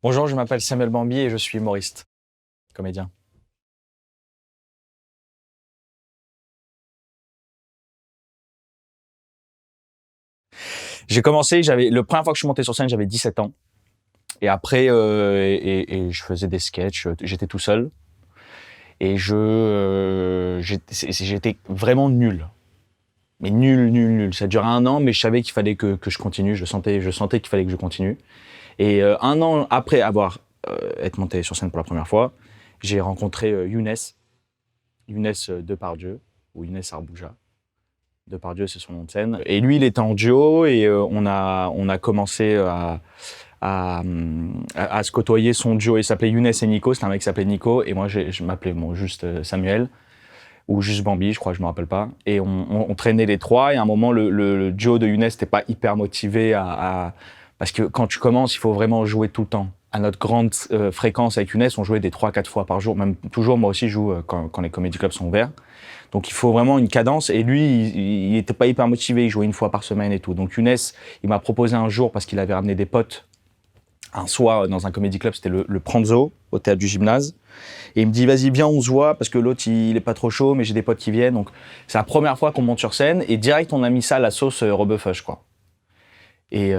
Bonjour, je m'appelle Samuel Bambi et je suis humoriste, comédien. J'ai commencé, la première fois que je suis monté sur scène, j'avais 17 ans. Et après, et je faisais des sketchs, j'étais tout seul. Et j'étais vraiment nul. Mais nul, nul, nul. Ça a duré un an, mais je savais qu'il fallait que je continue. Je sentais qu'il fallait que je continue. Et un an après être monté sur scène pour la première fois, j'ai rencontré Younes Depardieu, ou Younes Arbouja. Depardieu, c'est son nom de scène. Et lui, il était en duo et on a commencé à se côtoyer. Son duo, il s'appelait Younes et Nico. C'était un mec qui s'appelait Nico. Et moi, je m'appelais juste Samuel ou juste Bambi, je crois, je me rappelle pas. Et on traînait les trois. Et à un moment, le duo de Younes n'était pas hyper motivé parce que quand tu commences, il faut vraiment jouer tout le temps. À notre grande fréquence avec Younes, on jouait des 3-4 fois par jour. Même toujours, moi aussi, je joue quand les comédie clubs sont ouverts. Donc il faut vraiment une cadence. Et lui, il était pas hyper motivé. Il jouait une fois par semaine et tout. Donc Younes, il m'a proposé un jour, parce qu'il avait ramené des potes, un soir dans un comédie club, c'était le Pranzo, au théâtre du Gymnase. Et il me dit, vas-y, viens, on se voit, parce que l'autre, il est pas trop chaud, mais j'ai des potes qui viennent. Donc c'est la première fois qu'on monte sur scène. Et direct, on a mis ça à la sauce Rebeufeuge, quoi. Et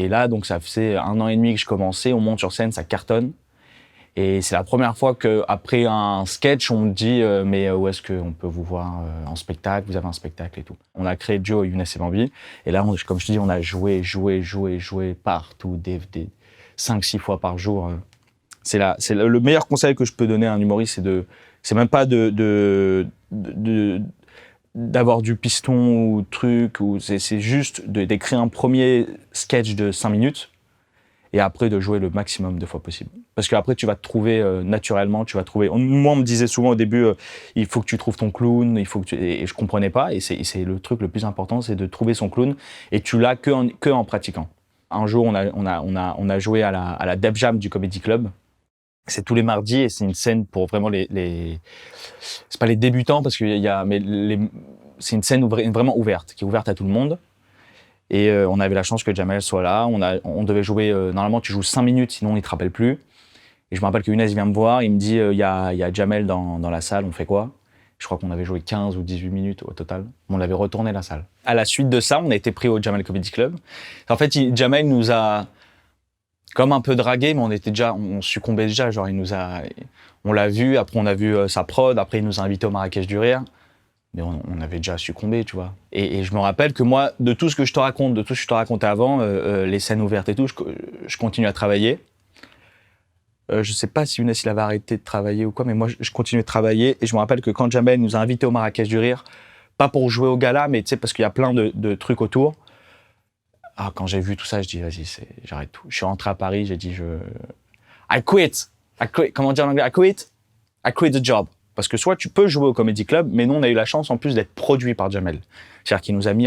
là, donc ça faisait 1 an et demi que je commençais. On monte sur scène, ça cartonne. Et c'est la première fois qu'après un sketch, on me dit mais où est-ce qu'on peut vous voir en spectacle? Vous avez un spectacle et tout. On a créé Joe, Younes et Bambi. Et là, comme je te dis, on a joué partout, des 5-6 fois par jour. Le meilleur conseil que je peux donner à un humoriste, c'est même pas d'avoir du piston ou truc, c'est juste d'écrire un premier sketch de 5 minutes et après de jouer le maximum de fois possible. Parce qu'après, tu vas te trouver naturellement, tu vas trouver... Moi, on me disait souvent au début, il faut que tu trouves ton clown, et je comprenais pas, et c'est le truc le plus important, c'est de trouver son clown, et tu l'as que en pratiquant. Un jour, on a joué à la Def Jam du Comedy Club. C'est tous les mardis, et c'est une scène pour vraiment c'est pas les débutants, parce c'est une scène vraiment ouverte, qui est ouverte à tout le monde. Et on avait la chance que Jamel soit là. On devait jouer, normalement tu joues 5 minutes, sinon il te rappelle plus. Et je me rappelle que Younes vient me voir, il me dit il y a Jamel dans la salle, on fait quoi? Je crois qu'on avait joué 15 ou 18 minutes au total. On avait retourné la salle. À la suite de ça, on a été pris au Jamel Comedy Club. En fait, Jamel nous a comme un peu dragué, mais on succombait déjà. Genre, on l'a vu, après on a vu sa prod, après il nous a invités au Marrakech du Rire. Mais on avait déjà succombé, tu vois. Et je me rappelle que moi, de tout ce que je te raconte, de tout ce que je te racontais avant, les scènes ouvertes et tout, je continue à travailler. Je sais pas si Younes il avait arrêté de travailler ou quoi, mais moi je continuais de travailler. Et je me rappelle que quand Jamel nous a invités au Marrakech du Rire, pas pour jouer au gala, mais tu sais, parce qu'il y a plein de trucs autour. Ah, quand j'ai vu tout ça, je dis vas-y, j'arrête tout. Je suis rentré à Paris, j'ai dit I quit. Comment dire en anglais? I quit the job. Parce que soit tu peux jouer au Comedy Club, mais nous, on a eu la chance en plus d'être produit par Jamel. C'est-à-dire qu'il nous a mis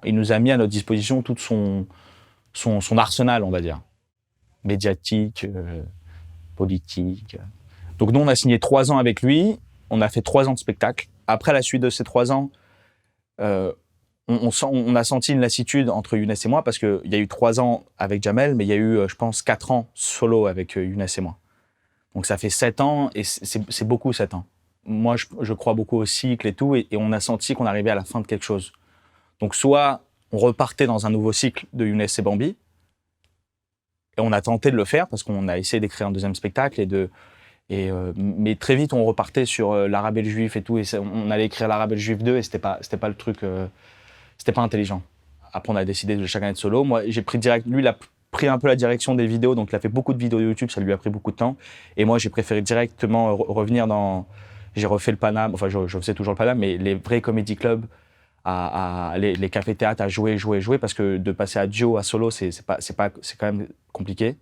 il nous a mis à notre disposition tout son arsenal, on va dire. Médiatique, politique. Donc nous, on a signé 3 ans avec lui. On a fait 3 ans de spectacle. Après la suite de ces 3 ans, on a senti une lassitude entre Younes et moi, parce qu'il y a eu 3 ans avec Jamel, mais il y a eu, je pense, 4 ans solo avec Younes et moi. Donc ça fait 7 ans, et c'est beaucoup 7 ans. Moi, je crois beaucoup au cycle et tout, et on a senti qu'on arrivait à la fin de quelque chose. Donc soit on repartait dans un nouveau cycle de Younes et Bambi, et on a tenté de le faire, parce qu'on a essayé d'écrire un deuxième spectacle, mais très vite on repartait sur l'Arabe et le Juif et tout, et on allait écrire l'Arabe et le Juif 2, et c'était pas le truc, c'était pas intelligent. Après on a décidé de chacun être solo. Moi j'ai pris direct, lui il a pris un peu la direction des vidéos, donc il a fait beaucoup de vidéos YouTube, ça lui a pris beaucoup de temps. Et moi, j'ai préféré directement revenir dans... J'ai refait le Paname, enfin, je faisais toujours le Paname, mais les vrais comédie clubs, les cafés-théâtres, à jouer, parce que de passer à duo, à solo, c'est quand même compliqué.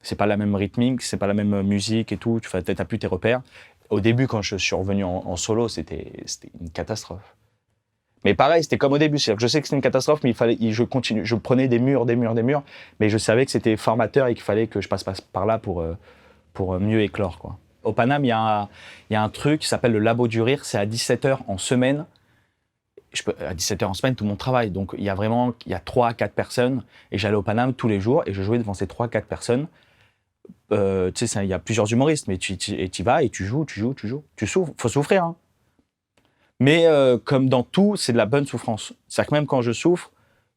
C'est pas la même rythmique, c'est pas la même musique et tout, t'as plus tes repères. Au début, quand je suis revenu en solo, c'était une catastrophe. Mais pareil, c'était comme au début. Je sais que c'était une catastrophe, mais je continue. Je prenais des murs, mais je savais que c'était formateur et qu'il fallait que je passe par là pour mieux éclore, quoi. Au Paname, il y a un truc qui s'appelle le Labo du Rire. C'est à 17h en semaine. À 17h en semaine, tout le monde travaille. Donc, il y a 3 à 4 personnes. Et j'allais au Paname tous les jours et je jouais devant ces 3 à 4 personnes. tu sais, il y a plusieurs humoristes, mais tu y vas et tu joues. Tu souffres, faut souffrir, hein. Mais comme dans tout, c'est de la bonne souffrance. C'est-à-dire que même quand je souffre,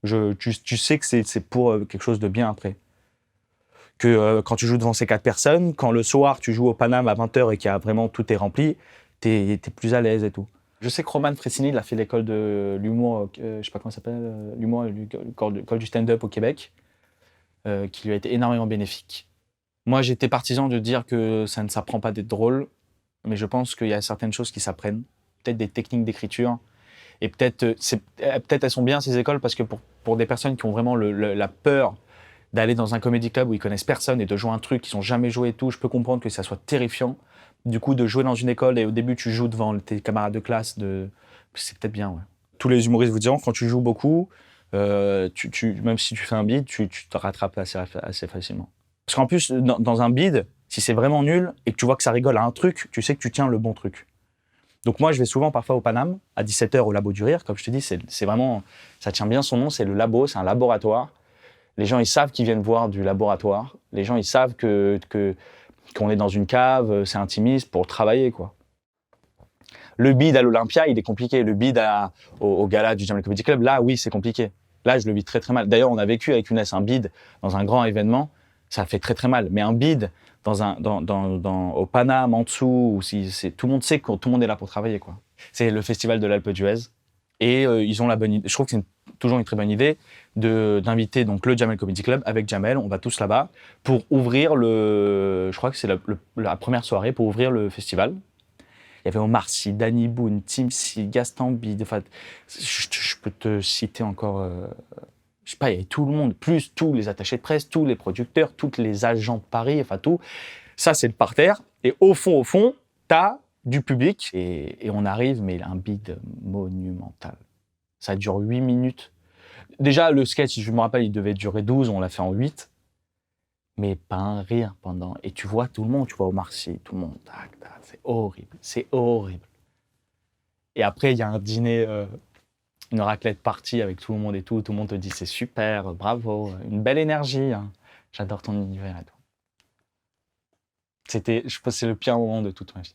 tu sais que c'est pour quelque chose de bien après. Que quand tu joues devant ces 4 personnes, quand le soir tu joues au Paname à 20h et qu'il y a vraiment tout est rempli, t'es plus à l'aise et tout. Je sais que Roman Frécini, il a fait l'école de l'humour, je sais pas comment ça s'appelle, l'humour, l'école du stand-up au Québec, qui lui a été énormément bénéfique. Moi, j'étais partisan de dire que ça ne s'apprend pas d'être drôle, mais je pense qu'il y a certaines choses qui s'apprennent. Peut-être des techniques d'écriture. Et peut-être elles sont bien, ces écoles, parce que pour des personnes qui ont vraiment la peur d'aller dans un comedy club où ils connaissent personne et de jouer un truc qu'ils n'ont jamais joué et tout, je peux comprendre que ça soit terrifiant. Du coup, de jouer dans une école et au début, tu joues devant tes camarades de classe, c'est peut-être bien, ouais. Tous les humoristes vous diront, quand tu joues beaucoup, même si tu fais un bide, tu te rattrapes assez facilement. Parce qu'en plus, dans un bide, si c'est vraiment nul et que tu vois que ça rigole à un truc, tu sais que tu tiens le bon truc. Donc moi, je vais souvent parfois au Paname, à 17h au Labo du Rire. Comme je te dis, c'est vraiment, ça tient bien son nom, c'est le labo, c'est un laboratoire. Les gens, ils savent qu'ils viennent voir du laboratoire. Les gens, ils savent qu'on est dans une cave, c'est intimiste pour travailler, quoi. Le bid à l'Olympia, il est compliqué. Le bid au gala du Jamel Comedy Club, là, oui, c'est compliqué. Là, je le vis très, très mal. D'ailleurs, on a vécu avec Younes un bid dans un grand événement. Ça fait très, très mal. Mais un bid au Paname, en dessous, où tout le monde sait que tout le monde est là pour travailler, quoi. C'est le festival de l'Alpe d'Huez. Et ils ont la bonne idée. Je trouve que c'est toujours une très bonne idée d'inviter donc le Jamel Comedy Club avec Jamel. On va tous là-bas pour ouvrir je crois que c'est la première soirée pour ouvrir le festival. Il y avait Omar Sy, Danny Boone, Tim Sy, Gaston Bide. Enfin, je peux te citer encore. Je sais pas, il y avait tout le monde, plus tous les attachés de presse, tous les producteurs, tous les agents de Paris, enfin tout. Ça, c'est le parterre. Et au fond, t'as du public. Et on arrive, mais un bide monumental. Ça dure 8 minutes. Déjà, le sketch, je me rappelle, il devait durer 12, on l'a fait en 8. Mais pas un rire pendant. Et tu vois tout le monde, tu vois Omar Sy, tout le monde. Tac, tac, c'est horrible, c'est horrible. Et après, il y a un dîner, une raclette party avec tout le monde et tout. Tout le monde te dit c'est super, bravo, une belle énergie. Hein. J'adore ton univers et tout. Je pense que c'est le pire moment de toute ma vie.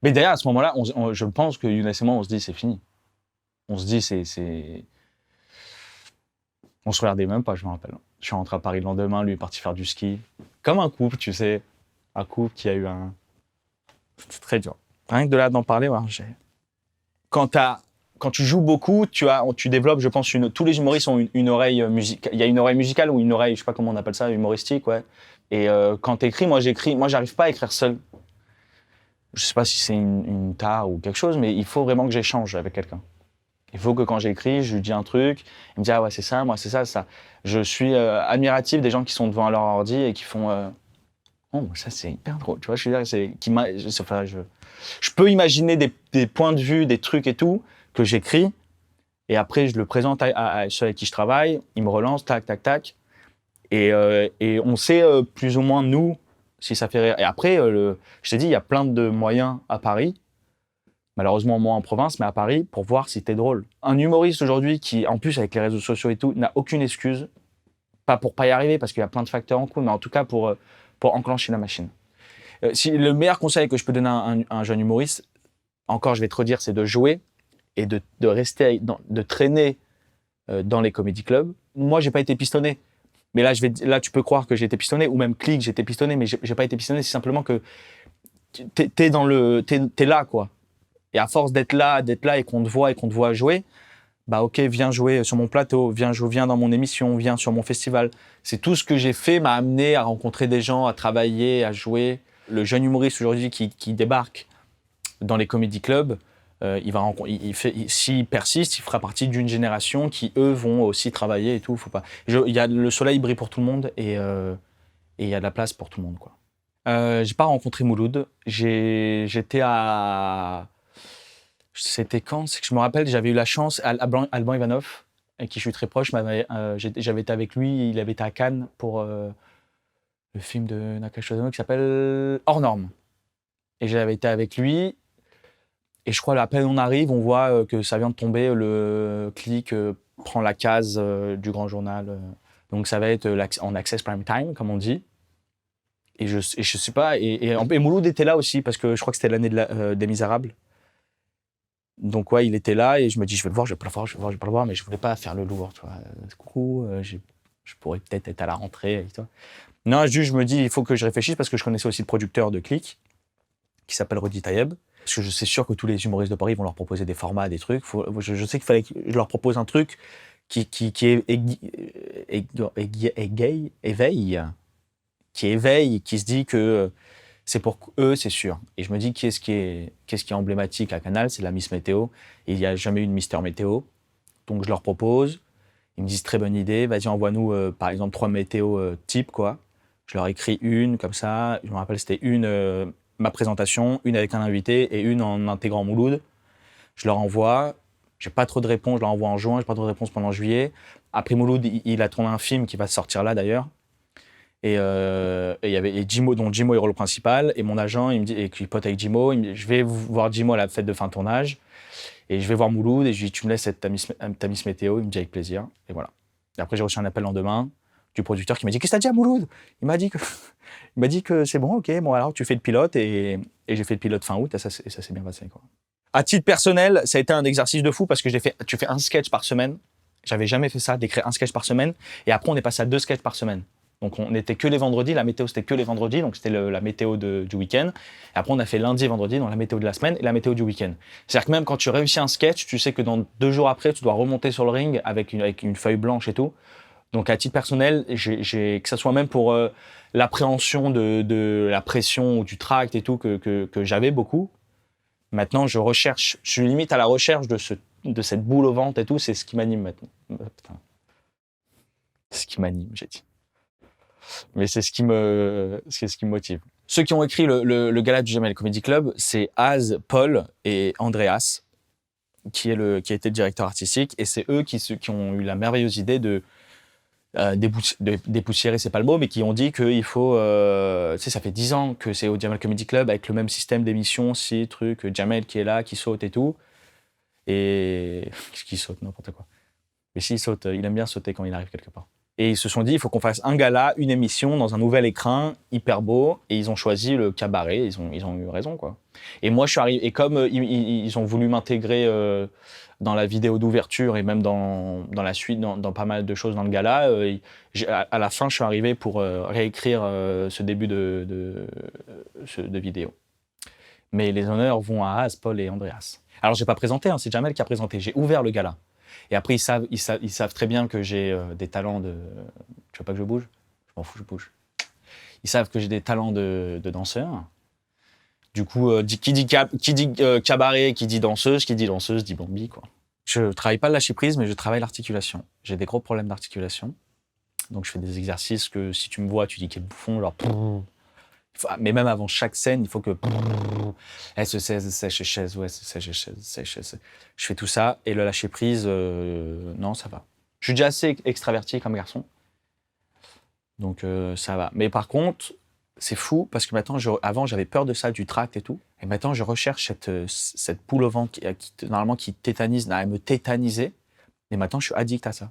Mais d'ailleurs, à ce moment-là, je pense que Younes et moi, on se dit c'est fini. On se dit on se regardait même pas, je me rappelle. Je suis rentré à Paris le lendemain, lui est parti faire du ski. Comme un couple, tu sais. Un couple qui a eu un... C'était très dur. Rien que de là d'en parler, ouais, quand tu joues beaucoup, tu développes, je pense, tous les humoristes ont une oreille musicale. Il y a une oreille musicale ou une oreille, je sais pas comment on appelle ça, humoristique, ouais. Et quand t'écris, moi j'arrive pas à écrire seul. Je sais pas si c'est une tare ou quelque chose, mais il faut vraiment que j'échange avec quelqu'un. Il faut que quand j'écris, je lui dis un truc, il me dit « Ah ouais, c'est ça, moi, c'est ça, ça ». Je suis admiratif des gens qui sont devant leur ordi et qui font « Oh, ça, c'est hyper drôle ». Tu vois, je peux imaginer des points de vue, des trucs et tout, que j'écris, et après, je le présente à ceux avec qui je travaille, ils me relancent, tac, tac, tac. Et on sait plus ou moins, nous, si ça fait rire. Et après, je t'ai dit, il y a plein de moyens à Paris, malheureusement moins en province, mais à Paris, pour voir si t'es drôle. Un humoriste aujourd'hui qui, en plus avec les réseaux sociaux et tout, n'a aucune excuse, pas pour pas y arriver, parce qu'il y a plein de facteurs en cours, mais en tout cas pour enclencher la machine. Le meilleur conseil que je peux donner à un jeune humoriste, encore je vais te redire, c'est de jouer et de rester, de traîner dans les comédie clubs. Moi, j'ai pas été pistonné. Mais là, tu peux croire que j'ai été pistonné, ou même Click, j'ai été pistonné, mais j'ai pas été pistonné, c'est simplement que t'es là, quoi. Et à force d'être là et qu'on te voit jouer, bah ok, viens jouer sur mon plateau, viens dans mon émission, viens sur mon festival. C'est tout ce que j'ai fait m'a amené à rencontrer des gens, à travailler, à jouer. Le jeune humoriste aujourd'hui qui débarque dans les comédie clubs, s'il persiste, il fera partie d'une génération qui, eux, vont aussi travailler et tout. Faut pas. Le soleil brille pour tout le monde et il y a de la place pour tout le monde, quoi. J'ai pas rencontré Mouloud. J'étais à... C'était quand? C'est que je me rappelle, j'avais eu la chance, Alban Ivanov, avec qui je suis très proche, j'avais été avec lui, il avait été à Cannes pour le film de Nakash Ozono qui s'appelle Hors Normes. Et j'avais été avec lui, et je crois à peine on arrive, on voit que ça vient de tomber, le Click prend la case du grand journal. Donc ça va être en access prime time, comme on dit. Et je sais pas, et Mouloud était là aussi, parce que je crois que c'était l'année des Misérables. Donc ouais, il était là, et je me dis, je vais le voir, je vais pas le voir, mais je voulais pas faire le lourd, tu vois. Coucou, je pourrais peut-être être à la rentrée avec toi. Non, juste, je me dis, il faut que je réfléchisse, parce que je connaissais aussi le producteur de Click, qui s'appelle Rodi Tayeb. Parce que je sais sûr que tous les humoristes de Paris vont leur proposer des formats, des trucs. Je sais qu'il fallait que je leur propose un truc qui éveille, qui se dit que c'est pour eux, c'est sûr. Et je me dis, qu'est-ce qui est emblématique à Canal, c'est la Miss Météo. Et il n'y a jamais eu de Mister Météo. Donc je leur propose. Ils me disent, très bonne idée, vas-y, envoie-nous par exemple 3 météos types, quoi. Je leur écris une, comme ça. Je me rappelle, c'était une, ma présentation, une avec un invité et une en intégrant Mouloud. Je leur envoie. J'ai pas trop de réponses, je leur envoie en juin, j'ai pas trop de réponses pendant juillet. Après Mouloud, il a tourné un film qui va sortir là d'ailleurs. Et il y avait Jimo, dont Jimo est le rôle principal. Et mon agent, il me dit, et qui pote avec Jimo, il me dit, je vais voir Jimo à la fête de fin de tournage. Et je vais voir Mouloud et je lui dis, tu me laisses être ta Miss Météo. Il me dit avec plaisir. Et voilà. Et après, j'ai reçu un appel le lendemain du producteur qui m'a dit, qu'est-ce que t'as dit à Mouloud? Il m'a dit que c'est bon, ok, bon alors tu fais le pilote. Et j'ai fait le pilote fin août et ça s'est bien passé, quoi. À titre personnel, ça a été un exercice de fou parce que tu fais un sketch par semaine. J'avais jamais fait ça, d'écrire un sketch par semaine. Et après, on est passé à 2 sketchs par semaine. Donc, on n'était que les vendredis. La météo, c'était que les vendredis. Donc, c'était la météo du week-end. Et après, on a fait lundi et vendredi, donc la météo de la semaine et la météo du week-end. C'est-à-dire que même quand tu réussis un sketch, tu sais que dans 2 jours après, tu dois remonter sur le ring avec une feuille blanche et tout. Donc, à titre personnel, que ça soit même pour l'appréhension de la pression ou du tract et tout, que j'avais beaucoup. Maintenant, je suis limite à la recherche de cette boule au ventre et tout. C'est ce qui m'anime maintenant. Putain. C'est ce qui m'anime, j'ai dit. Mais c'est ce qui me motive. Ceux qui ont écrit le gala du Jamel Comedy Club, c'est Az, Paul et Andreas, qui a été le directeur artistique. Et c'est eux qui ont eu la merveilleuse idée de dépoussiérer, c'est pas le mot, mais qui ont dit qu'il faut... tu sais, ça fait 10 ans que c'est au Jamel Comedy Club avec le même système d'émission, Jamel qui est là, qui saute et tout. Et... Qu'est-ce qu'il saute? N'importe quoi. Mais s'il saute, il aime bien sauter quand il arrive quelque part. Et ils se sont dit, il faut qu'on fasse un gala, une émission dans un nouvel écrin, hyper beau. Et ils ont choisi le cabaret. Ils ont eu raison, quoi. Et moi, je suis arrivé... Et comme ils ont voulu m'intégrer... dans la vidéo d'ouverture et même dans la suite, dans pas mal de choses dans le gala, à la fin, je suis arrivé pour réécrire ce début de vidéo. Mais les honneurs vont à Az, Paul et Andreas. Alors, j'ai pas présenté, hein, c'est Jamel qui a présenté. J'ai ouvert le gala. Et après, ils savent très bien que j'ai des talents de... Tu veux pas que je bouge? Je m'en fous, je bouge. Ils savent que j'ai des talents de danseur. Du coup, qui dit cabaret, qui dit danseuse dit Bambi, quoi. Je travaille pas le lâcher prise, mais je travaille l'articulation. J'ai des gros problèmes d'articulation. Donc, je fais des exercices que si tu me vois, tu dis quel bouffon, genre... Mais même avant chaque scène, il faut que... sèche, ouais, sèche. Je fais tout ça, et le lâcher prise, non, ça va. Je suis déjà assez extraverti comme garçon. Donc, ça va. Mais par contre... C'est fou parce que maintenant, avant, j'avais peur de ça, du tract et tout. Et maintenant, je recherche cette boule au ventre normalement qui tétanise, elle me tétanisait. Et maintenant, je suis addict à ça.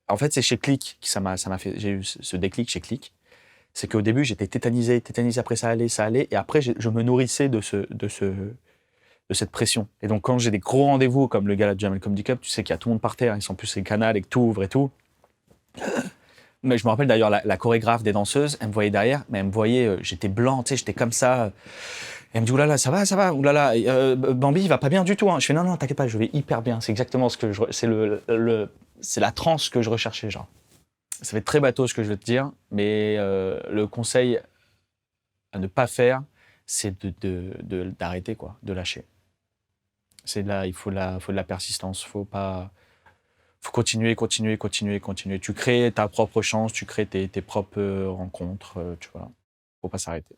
En fait, c'est chez Click que ça m'a fait. J'ai eu ce déclic chez Click. C'est qu'au début, j'étais tétanisé, après ça allait. Et après, je me nourrissais de cette pression. Et donc, quand j'ai des gros rendez-vous comme le gala de Jamel Comedy Club, tu sais qu'il y a tout le monde par terre, ils sont plus les canals et que tout ouvre et tout. Mais je me rappelle d'ailleurs, la chorégraphe des danseuses, elle me voyait derrière, mais elle me voyait, j'étais blanc, tu sais, j'étais comme ça. Et elle me dit, oulala, ça va, oulala, Bambi, il va pas bien du tout, hein. Je fais, non, t'inquiète pas, je vais hyper bien. C'est exactement ce que c'est la transe que je recherchais, genre. Ça va être très bateau ce que je vais te dire, mais le conseil à ne pas faire, c'est d'arrêter, quoi, de lâcher. Il faut de la persistance, faut continuer. Tu crées ta propre chance, tu crées tes propres rencontres, tu vois. Faut pas s'arrêter.